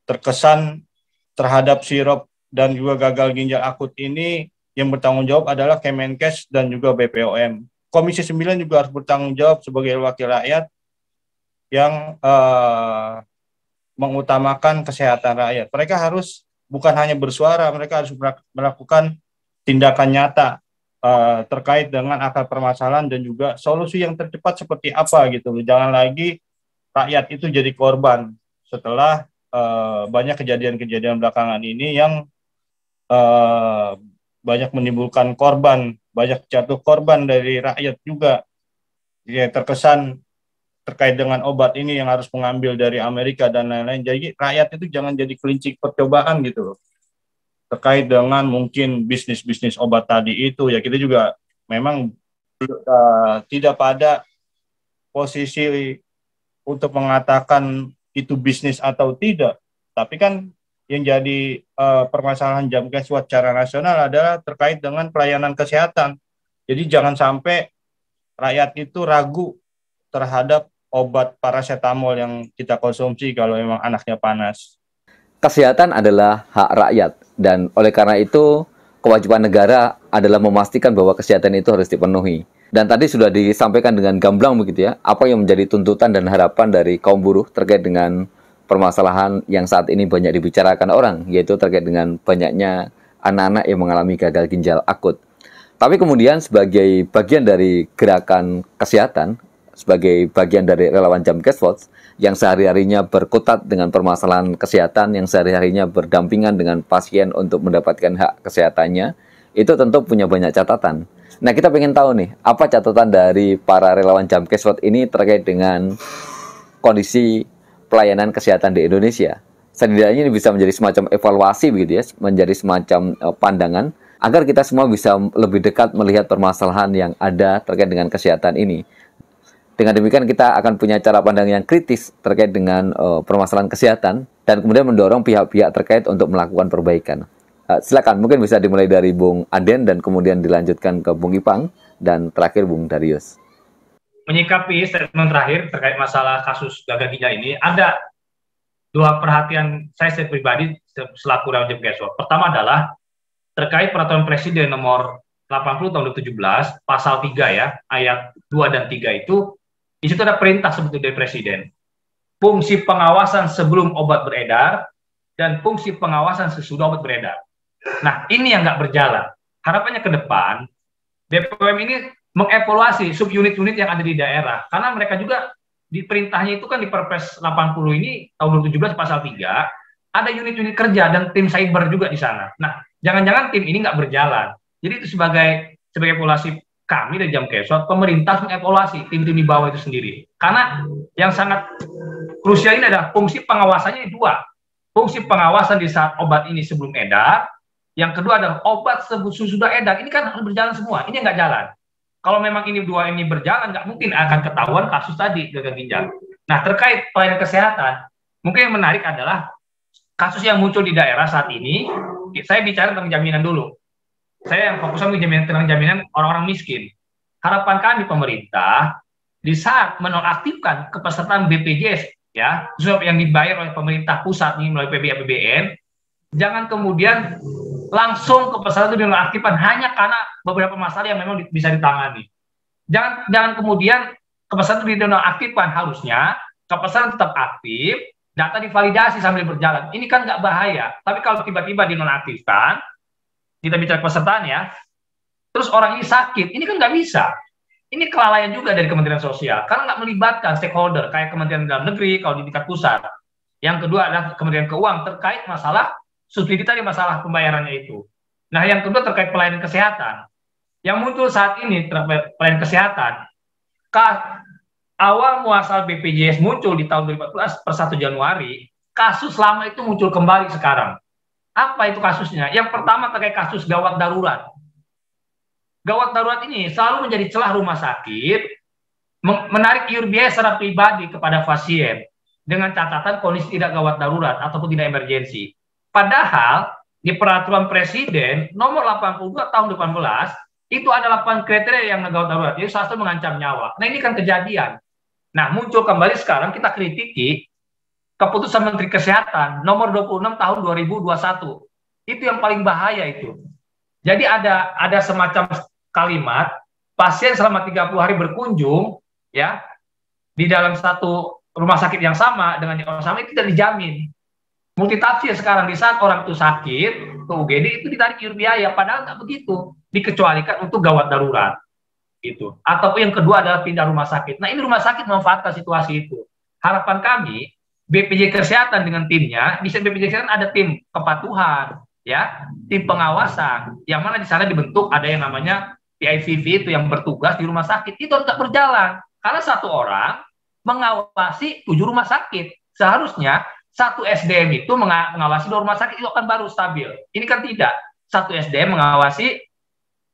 terkesan terhadap sirup dan juga gagal ginjal akut ini yang bertanggung jawab adalah Kemenkes dan juga BPOM. Komisi 9 juga harus bertanggung jawab sebagai wakil rakyat yang mengutamakan kesehatan rakyat. Mereka harus bukan hanya bersuara, mereka harus melakukan tindakan nyata terkait dengan akar permasalahan dan juga solusi yang tercepat seperti apa gitu. Jangan lagi rakyat itu jadi korban setelah banyak kejadian-kejadian belakangan ini yang banyak menimbulkan korban, banyak jatuh korban dari rakyat juga. Ya, terkesan terkait dengan obat ini yang harus mengambil dari Amerika dan lain-lain. Jadi rakyat itu jangan jadi kelinci percobaan gitu loh. Terkait dengan mungkin bisnis-bisnis obat tadi itu, ya kita juga memang tidak pada posisi untuk mengatakan itu bisnis atau tidak. Tapi kan yang jadi permasalahan Jamkeswot secara nasional adalah terkait dengan pelayanan kesehatan. Jadi jangan sampai rakyat itu ragu terhadap obat paracetamol yang kita konsumsi kalau memang anaknya panas. Kesehatan adalah hak rakyat, dan oleh karena itu kewajiban negara adalah memastikan bahwa kesehatan itu harus dipenuhi. Dan tadi sudah disampaikan dengan gamblang begitu ya, apa yang menjadi tuntutan dan harapan dari kaum buruh terkait dengan permasalahan yang saat ini banyak dibicarakan orang, yaitu terkait dengan banyaknya anak-anak yang mengalami gagal ginjal akut. Tapi kemudian sebagai bagian dari gerakan kesehatan, sebagai bagian dari relawan Jamkespots yang sehari-harinya berkutat dengan permasalahan kesehatan, yang sehari-harinya berdampingan dengan pasien untuk mendapatkan hak kesehatannya, itu tentu punya banyak catatan. Nah, kita pengen tahu nih, apa catatan dari para relawan Jamkespots ini terkait dengan kondisi pelayanan kesehatan di Indonesia. Setidaknya ini bisa menjadi semacam evaluasi begitu ya, menjadi semacam pandangan agar kita semua bisa lebih dekat melihat permasalahan yang ada terkait dengan kesehatan ini. Dengan demikian kita akan punya cara pandang yang kritis terkait dengan permasalahan kesehatan dan kemudian mendorong pihak-pihak terkait untuk melakukan perbaikan. Silakan, mungkin bisa dimulai dari Bung Aden dan kemudian dilanjutkan ke Bung Ipang dan terakhir Bung Darius. Menyikapi statement terakhir terkait masalah kasus gagal ginjal ini, ada dua perhatian saya pribadi selaku relawan Jamkespots. Pertama adalah terkait peraturan Presiden nomor 80 tahun 2017 pasal 3 ya, ayat 2 dan 3 itu di situ ada perintah sebetulnya dari Presiden. Fungsi pengawasan sebelum obat beredar dan fungsi pengawasan sesudah obat beredar. Nah, ini yang nggak berjalan. Harapannya ke depan BPOM ini mengevaluasi subunit-unit yang ada di daerah, karena mereka juga di perintahnya itu kan di Perpres 80 ini tahun 2017 pasal 3 ada unit-unit kerja dan tim cyber juga di sana. Nah, jangan-jangan tim ini nggak berjalan. Jadi itu sebagai evaluasi kami dari Jamkespots, pemerintah mengevaluasi tim-tim di bawah itu sendiri. Karena yang sangat krusial ini adalah fungsi pengawasannya dua. Fungsi pengawasan di saat obat ini sebelum edar, yang kedua adalah obat sudah edar. Ini kan harus berjalan semua, ini nggak jalan. Kalau memang ini dua ini berjalan, nggak mungkin akan ketahuan kasus tadi gagal ginjal. Nah, terkait pelayanan kesehatan, mungkin yang menarik adalah kasus yang muncul di daerah saat ini. Saya bicara tentang jaminan dulu. Saya yang fokusnya tentang jaminan orang-orang miskin. Harapan kami pemerintah di saat menonaktifkan kepesertaan BPJS ya, yang dibayar oleh pemerintah pusat ini melalui PBAPBN, jangan kemudian langsung kepesertaan itu dinonaktifkan hanya karena beberapa masalah yang memang bisa ditangani. Jangan kemudian kepesertaan itu dinonaktifkan, harusnya kepesertaan tetap aktif, data divalidasi sambil berjalan. Ini kan nggak bahaya. Tapi kalau tiba-tiba dinonaktifkan, kita bicara kepesertaan ya, terus orang ini sakit, ini kan nggak bisa. Ini kelalaian juga dari Kementerian Sosial, karena nggak melibatkan stakeholder, kayak Kementerian Dalam Negeri kalau di tingkat pusat. Yang kedua adalah Kementerian Keuangan terkait masalah subsidi tadi, masalah pembayarannya itu. Nah, yang kedua terkait pelayanan kesehatan. Yang muncul saat ini terkait pelayanan kesehatan, awal muasal BPJS muncul di tahun 2014 per 1 Januari, kasus lama itu muncul kembali sekarang. Apa itu kasusnya? Yang pertama terkait kasus gawat darurat. Gawat darurat ini selalu menjadi celah rumah sakit menarik iur biaya secara pribadi kepada pasien dengan catatan kondisi tidak gawat darurat ataupun tidak emergensi. Padahal di peraturan Presiden nomor 82 tahun 2018 itu ada 8 kriteria yang gawat darurat. Jadi salah satu mengancam nyawa. Nah, ini kan kejadian. Nah, muncul kembali sekarang kita kritiki keputusan Menteri Kesehatan nomor 26 tahun 2021. Itu yang paling bahaya itu. Jadi ada semacam kalimat pasien selama 30 hari berkunjung ya di dalam satu rumah sakit yang sama dengan yang sama itu tidak dijamin. Multitafsir sekarang di saat orang itu sakit ke UGD itu ditarik iur biaya, padahal nggak begitu, dikecualikan untuk gawat darurat itu. Ataupun yang kedua adalah pindah rumah sakit. Nah, ini rumah sakit memanfaatkan situasi itu. Harapan kami BPJS Kesehatan dengan timnya, di BPJS Kesehatan ada tim kepatuhan ya, tim pengawasan yang mana di sana dibentuk ada yang namanya PIVV itu yang bertugas di rumah sakit. Itu tetap berjalan karena satu orang mengawasi 7 rumah sakit. Seharusnya satu SDM itu mengawasi 2 rumah sakit, itu akan baru stabil. Ini kan tidak. Satu SDM mengawasi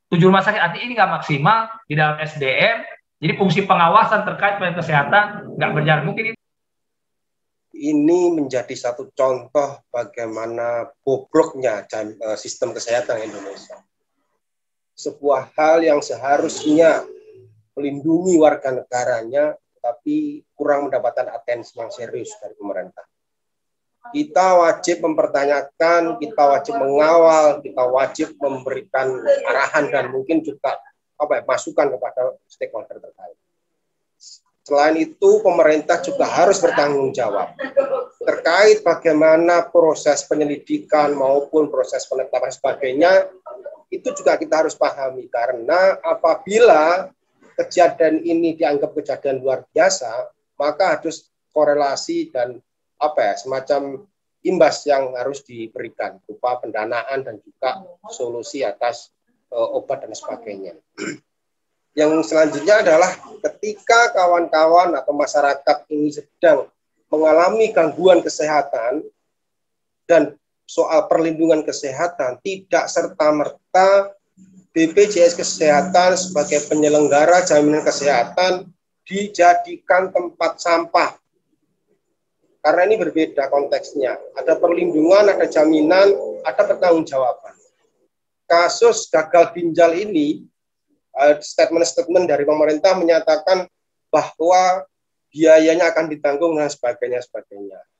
7 rumah sakit, artinya ini nggak maksimal di dalam SDM. Jadi fungsi pengawasan terkait pelayanan kesehatan nggak berjalan. Mungkin ini menjadi satu contoh bagaimana bobroknya sistem kesehatan Indonesia. Sebuah hal yang seharusnya melindungi warga negaranya, tapi kurang mendapatkan atensi yang serius dari pemerintah. Kita wajib mempertanyakan, kita wajib mengawal, kita wajib memberikan arahan dan mungkin juga masukan kepada stakeholder terkait. Selain itu, pemerintah juga harus bertanggung jawab terkait bagaimana proses penyelidikan maupun proses penetapan sebagainya. Itu juga kita harus pahami, karena apabila kejadian ini dianggap kejadian luar biasa, maka harus korelasi dan semacam imbas yang harus diberikan berupa pendanaan dan juga solusi atas obat dan sebagainya. Yang selanjutnya adalah ketika kawan-kawan atau masyarakat ini sedang mengalami gangguan kesehatan dan soal perlindungan kesehatan, tidak serta-merta BPJS Kesehatan sebagai penyelenggara jaminan kesehatan dijadikan tempat sampah. Karena ini berbeda konteksnya. Ada perlindungan, ada jaminan, ada pertanggungjawaban. Kasus gagal ginjal ini, statement-statement dari pemerintah menyatakan bahwa biayanya akan ditanggung dan sebagainya.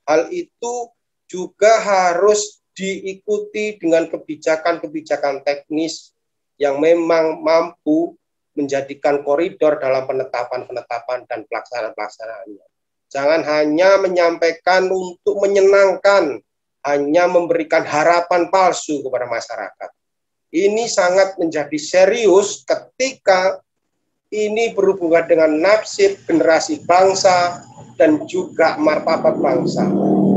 Hal itu juga harus diikuti dengan kebijakan-kebijakan teknis yang memang mampu menjadikan koridor dalam penetapan dan pelaksanaannya. Jangan hanya menyampaikan untuk menyenangkan, hanya memberikan harapan palsu kepada masyarakat. Ini sangat menjadi serius ketika ini berhubungan dengan nasib generasi bangsa dan juga martabat bangsa.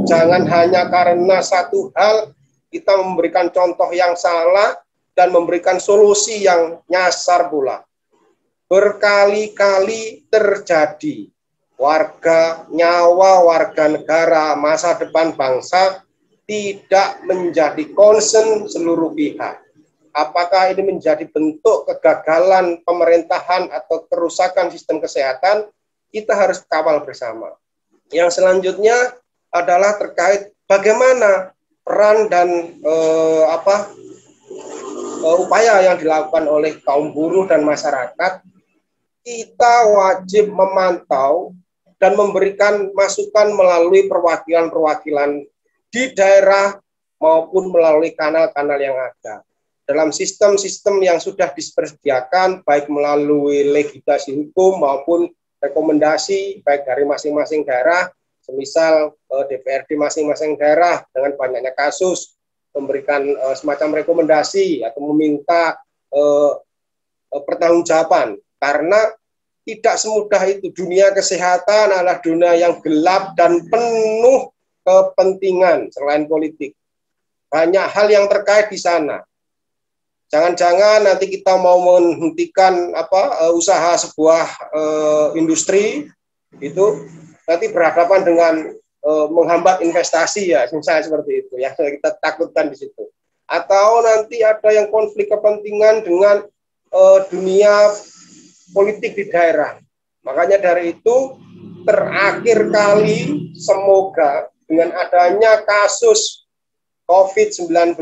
Jangan hanya karena satu hal kita memberikan contoh yang salah dan memberikan solusi yang nyasar pula. Berkali-kali terjadi nyawa warga negara, masa depan bangsa tidak menjadi concern seluruh pihak. Apakah ini menjadi bentuk kegagalan pemerintahan atau kerusakan sistem kesehatan? Kita harus kawal bersama. Yang selanjutnya adalah terkait bagaimana peran dan upaya yang dilakukan oleh kaum buruh dan masyarakat. Kita wajib memantau dan memberikan masukan melalui perwakilan-perwakilan di daerah maupun melalui kanal-kanal yang ada. Dalam sistem-sistem yang sudah disediakan, baik melalui legislasi hukum maupun rekomendasi, baik dari masing-masing daerah, semisal DPRD masing-masing daerah dengan banyaknya kasus, memberikan semacam rekomendasi atau meminta pertanggungjawaban. Karena tidak semudah itu. Dunia kesehatan adalah dunia yang gelap dan penuh kepentingan selain politik. Banyak hal yang terkait di sana. Jangan-jangan nanti kita mau menghentikan usaha sebuah industri itu nanti berhadapan dengan menghambat investasi ya, misalnya seperti itu ya, kita takutkan di situ. Atau nanti ada yang konflik kepentingan dengan dunia politik di daerah. Makanya dari itu terakhir kali semoga dengan adanya kasus COVID-19,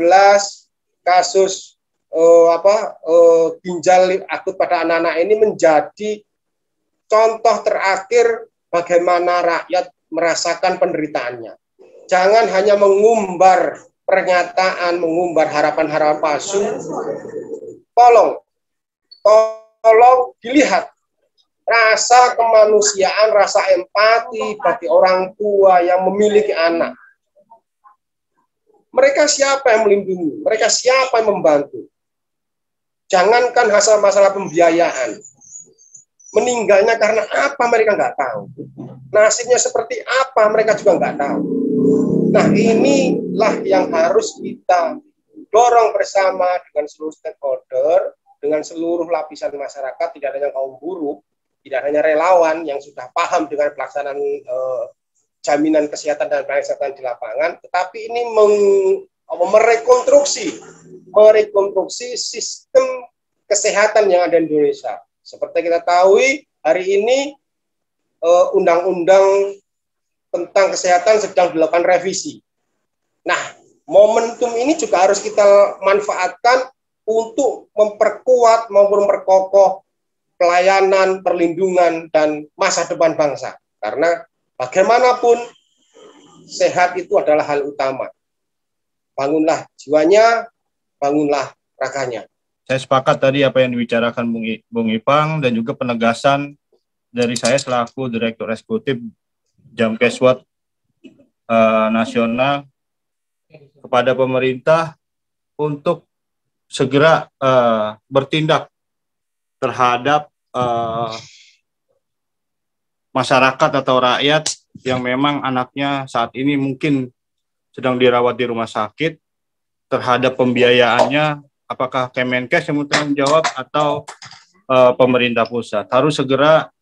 kasus ginjal akut pada anak-anak ini menjadi contoh terakhir bagaimana rakyat merasakan penderitaannya. Jangan hanya mengumbar pernyataan, mengumbar harapan-harapan palsu. Tolong dilihat rasa kemanusiaan, rasa empati bagi orang tua yang memiliki anak. Mereka siapa yang melindungi? Mereka siapa yang membantu? Jangankan masalah pembiayaan. Meninggalnya karena apa mereka nggak tahu. Nasibnya seperti apa mereka juga nggak tahu. Nah, inilah yang harus kita dorong bersama dengan seluruh stakeholder, dengan seluruh lapisan masyarakat, tidak hanya kaum buruh, tidak hanya relawan yang sudah paham dengan pelaksanaan jaminan kesehatan dan pelayanan kesehatan di lapangan, tetapi ini merekonstruksi sistem kesehatan yang ada di Indonesia. Seperti kita tahu, hari ini undang-undang tentang kesehatan sedang dilakukan revisi. Nah, momentum ini juga harus kita manfaatkan untuk memperkuat maupun memperkokoh pelayanan, perlindungan, dan masa depan bangsa. Karena bagaimanapun, sehat itu adalah hal utama. Bangunlah jiwanya, bangunlah raganya. Saya sepakat tadi apa yang dibicarakan Bung Ipang dan juga penegasan dari saya selaku Direktur Eksekutif Jamkeswat Nasional kepada pemerintah untuk segera bertindak terhadap eh, masyarakat atau rakyat yang memang anaknya saat ini mungkin sedang dirawat di rumah sakit, terhadap pembiayaannya, apakah Kemenkes yang bertanggung jawab atau pemerintah pusat harus segera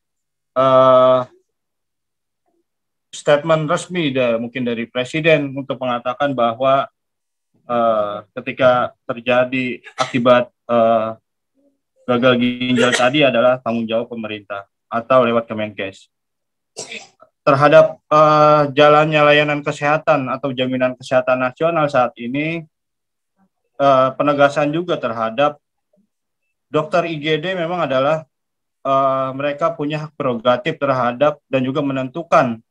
statement resmi mungkin dari Presiden untuk mengatakan bahwa ketika terjadi akibat gagal ginjal tadi adalah tanggung jawab pemerintah atau lewat Kemenkes. Terhadap jalannya layanan kesehatan atau jaminan kesehatan nasional saat ini, penegasan juga terhadap dokter IGD memang adalah mereka punya hak prerogatif terhadap dan juga menentukan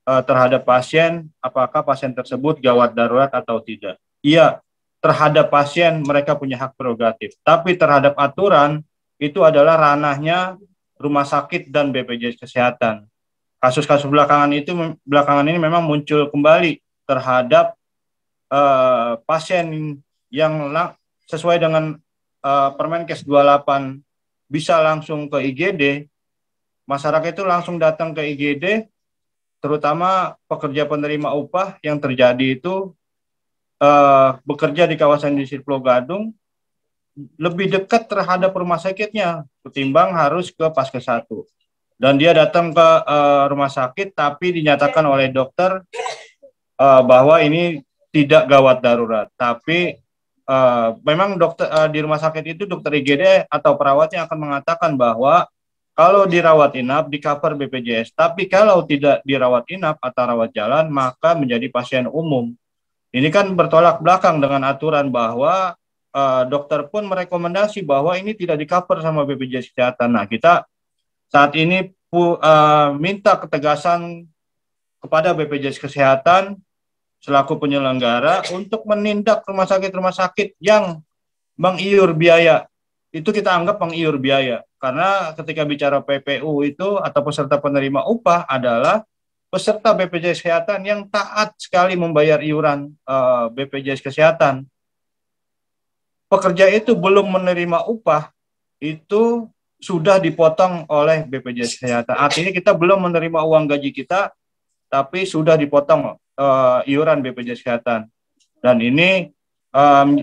terhadap pasien, apakah pasien tersebut gawat darurat atau tidak. Iya, terhadap pasien mereka punya hak prerogatif, tapi terhadap aturan itu adalah ranahnya rumah sakit dan BPJS Kesehatan. Kasus-kasus belakangan ini memang muncul kembali terhadap pasien yang sesuai dengan Permenkes 28 bisa langsung ke IGD, masyarakat itu langsung datang ke IGD, terutama pekerja penerima upah yang terjadi itu bekerja di kawasan industri Pulau Gadung lebih dekat terhadap rumah sakitnya ketimbang harus ke Paskes 1. Dan dia datang ke rumah sakit tapi dinyatakan oleh dokter bahwa ini tidak gawat darurat. Tapi memang dokter di rumah sakit itu dokter IGD atau perawatnya akan mengatakan bahwa kalau dirawat inap di cover BPJS, tapi kalau tidak dirawat inap atau rawat jalan maka menjadi pasien umum. Ini kan bertolak belakang dengan aturan bahwa dokter pun merekomendasi bahwa ini tidak di cover sama BPJS Kesehatan. Nah, kita saat ini minta ketegasan kepada BPJS Kesehatan selaku penyelenggara untuk menindak rumah sakit yang mengiur biaya. Itu kita anggap mengiur biaya. Karena ketika bicara PPU itu atau peserta penerima upah adalah peserta BPJS Kesehatan yang taat sekali membayar iuran BPJS Kesehatan. Pekerja itu belum menerima upah, itu sudah dipotong oleh BPJS Kesehatan. Artinya kita belum menerima uang gaji kita, tapi sudah dipotong iuran BPJS Kesehatan. Dan ini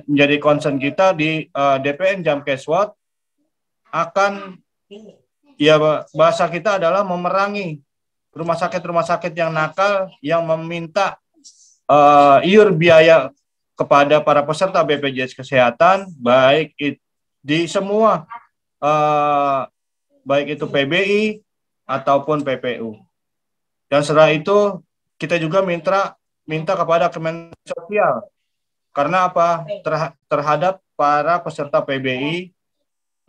menjadi concern kita di DPN Jamkeswot akan, ya bahasa kita adalah memerangi rumah sakit yang nakal yang meminta iur biaya kepada para peserta BPJS Kesehatan, baik di semua, baik itu PBI ataupun PPU. Dan setelah itu kita juga minta kepada Kementerian Sosial, karena apa? Terhadap para peserta PBI,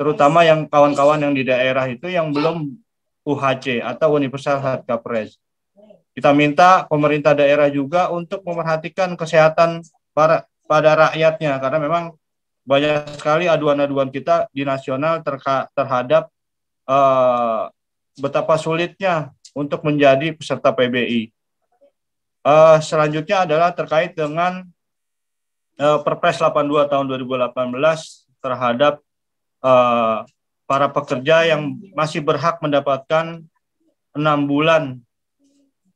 terutama yang kawan-kawan yang di daerah itu yang belum UHC atau Universal Health Coverage. Kita minta pemerintah daerah juga untuk memerhatikan kesehatan pada rakyatnya, karena memang banyak sekali aduan-aduan kita di nasional terhadap betapa sulitnya untuk menjadi peserta PBI. Selanjutnya adalah terkait dengan Perpres 82 tahun 2018 terhadap para pekerja yang masih berhak mendapatkan 6 bulan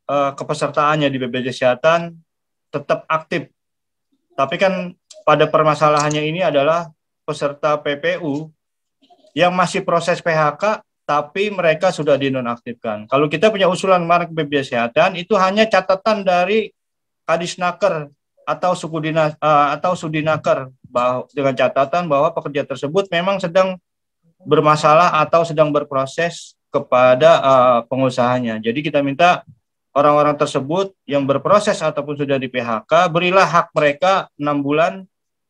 kepesertaannya di BPJS Kesehatan tetap aktif. Tapi kan pada permasalahannya ini adalah peserta PPU yang masih proses PHK tapi mereka sudah dinonaktifkan. Kalau kita punya usulan kemarin ke BPJS Kesehatan itu hanya catatan dari Kadisnaker atau suku dinas atau Sudinaker dengan catatan bahwa pekerja tersebut memang sedang bermasalah atau sedang berproses kepada pengusahanya. Jadi kita minta orang-orang tersebut yang berproses ataupun sudah di PHK, berilah hak mereka 6 bulan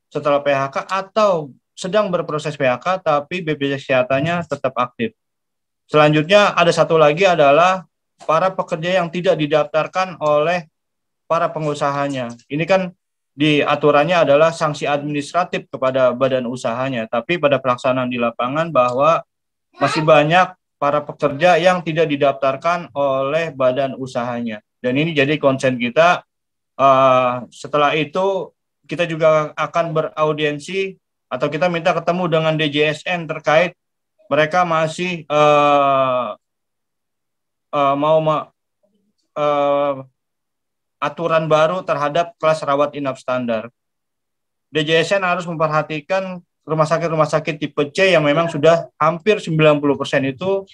setelah PHK atau sedang berproses PHK tapi BPJS Kesehatannya tetap aktif. Selanjutnya ada satu lagi adalah para pekerja yang tidak didaftarkan oleh para pengusahanya. Ini kan di aturannya adalah sanksi administratif kepada badan usahanya, tapi pada pelaksanaan di lapangan bahwa masih banyak para pekerja yang tidak didaftarkan oleh badan usahanya. Dan ini jadi concern kita. Setelah itu kita juga akan beraudiensi atau kita minta ketemu dengan DJSN terkait mereka masih mau aturan baru terhadap kelas rawat inap standar. DJSN harus memperhatikan rumah sakit tipe C yang memang sudah hampir 90% itu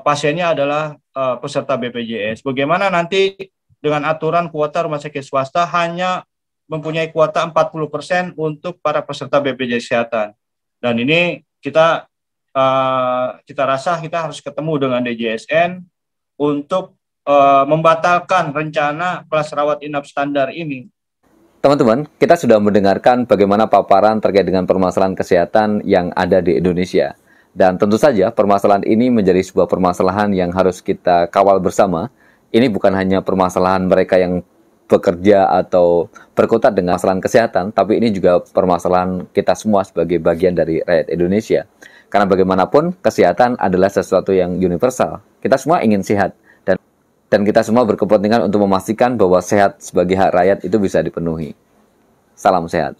pasiennya adalah peserta BPJS. Bagaimana nanti dengan aturan kuota rumah sakit swasta hanya mempunyai kuota 40% untuk para peserta BPJS Kesehatan. Dan ini kita rasa kita harus ketemu dengan DJSN untuk membatalkan rencana kelas rawat inap standar ini. Teman-teman, kita sudah mendengarkan bagaimana paparan terkait dengan permasalahan kesehatan yang ada di Indonesia. Dan tentu saja permasalahan ini menjadi sebuah permasalahan yang harus kita kawal bersama. Ini bukan hanya permasalahan mereka yang bekerja atau berkutat dengan masalah kesehatan, tapi ini juga permasalahan kita semua sebagai bagian dari rakyat Indonesia. Karena bagaimanapun, kesehatan adalah sesuatu yang universal. Kita semua ingin sehat. Dan kita semua berkepentingan untuk memastikan bahwa sehat sebagai hak rakyat itu bisa dipenuhi. Salam sehat.